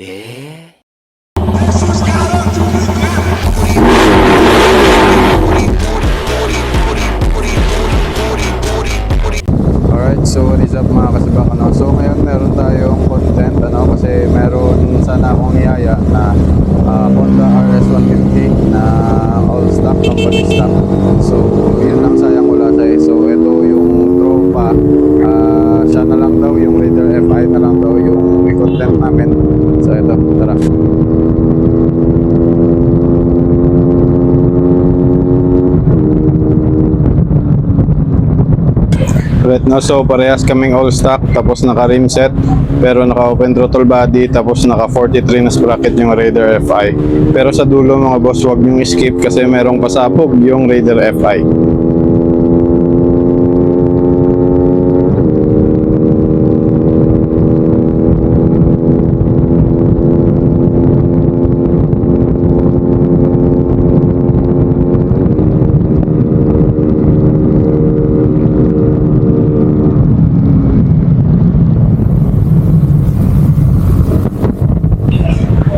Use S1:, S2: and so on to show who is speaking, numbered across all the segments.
S1: え
S2: Alright, so what is up mga kasibak, ano? So ngayon meron tayong content, ano, kasi meron sana akong niyaya na Honda RS150 na all stock, company stock. So yun lang, sayang wala siya eh. So ito yung tropa, siya na lang daw, yung Raider FI na lang daw yung i-content namin. So ito, tara. Right now, so parehas kaming all stock, tapos naka rim set, pero naka open throttle body, tapos naka 43 na sprocket yung Raider FI. Pero sa dulo mga boss, wag nyo skip kasi merong pasabog yung Raider FI.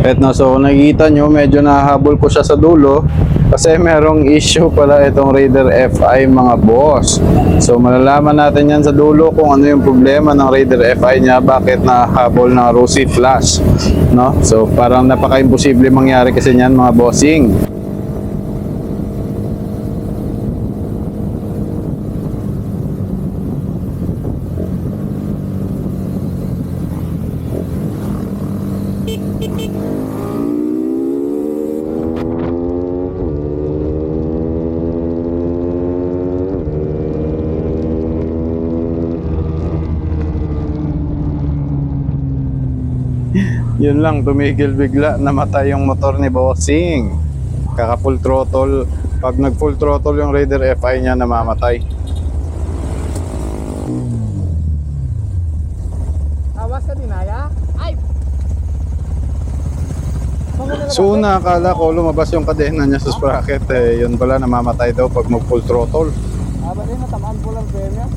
S2: Right now, so kung nakikita nyo, medyo nahabol ko siya sa dulo kasi merong issue pala itong Raider FI mga boss. So malalaman natin yan sa dulo kung ano yung problema ng Raider FI niya, bakit nahabol ng Rosy Flash, no? So parang napaka-imposible mangyari kasi niyan mga bossing. Yun lang, tumigil bigla, namatay yung motor ni bossing. Kaka full throttle, pag nag full throttle yung Raider FI niya, namamatay.
S3: Awas ka din, Aya? Ay!
S2: So una, akala ko lumabas yung kadena niya sa sprocket eh. Yun pala, namamatay daw pag mag full throttle.
S3: Ba din natamaan po lang premya?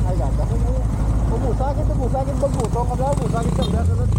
S3: Ay, ganda ko mo. Pumusagin bagbuto. Kabla, pumusagin ka. Sunod.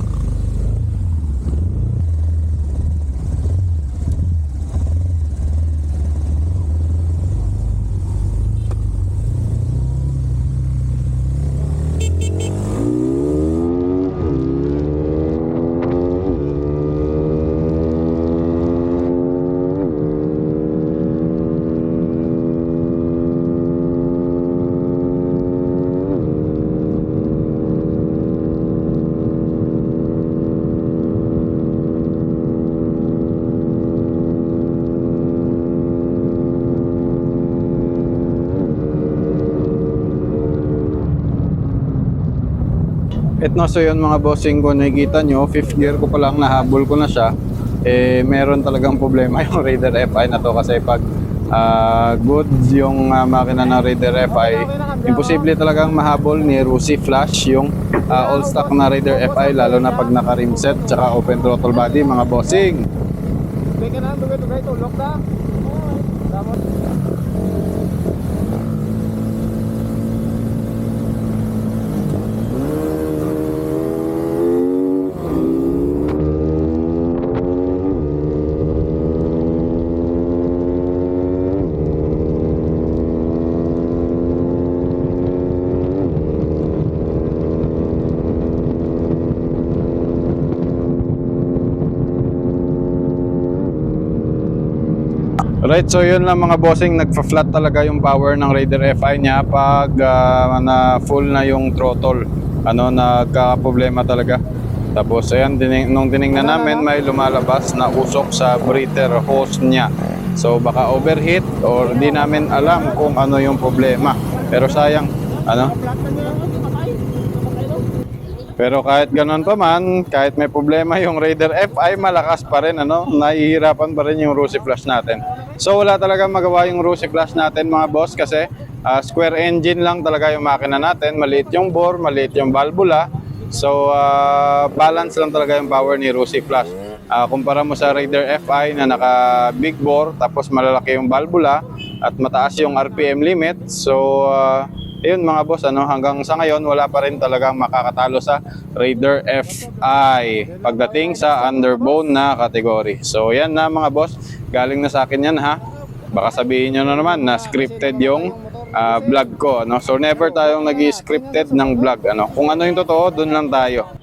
S2: No, so yun mga bossing, kung nakikita nyo, 5th gear ko pa lang, nahabol ko na siya. Eh, meron talagang problema yung Raider FI na to kasi pag good yung makina ng Raider FI, imposible talagang mahabol ni Rosy Flash yung all stock na Raider FI, lalo na pag naka rim set tsaka open throttle body mga bossing.
S3: Teka na, tugay, tulok na. Tama.
S2: Right, so yun lang mga bossing, nagpa-flat talaga yung power ng Raider FI niya pag na full na yung throttle. Ano, nagka-problema talaga. Tapos ayan, nung tiningnan namin, may lumalabas na usok sa breather hose niya. So baka overheat or di namin alam kung ano yung problema. Pero sayang, ano? Pero kahit ganun pa man, kahit may problema yung Raider FI, malakas pa rin, ano? Nahihirapan pa rin yung Rosy Flash natin. So wala talaga magawa yung Rosy Flash natin mga boss kasi square engine lang talaga yung makina natin. Maliit yung bore, maliit yung valvula. So balance lang talaga yung power ni Rosy Flash. Kumpara mo sa Raider FI na naka big bore, tapos malalaki yung valvula at mataas yung RPM limit. So Ayun mga boss, ano, hanggang sa ngayon wala pa rin talagang makakatalo sa Raider FI pagdating sa underbone na kategory. So yan na mga boss, galing na sa akin yan ha. Baka sabihin nyo na naman na scripted yung vlog ko, ano. So never tayong nag-scripted ng vlog, ano. Kung ano yung totoo, dun lang tayo.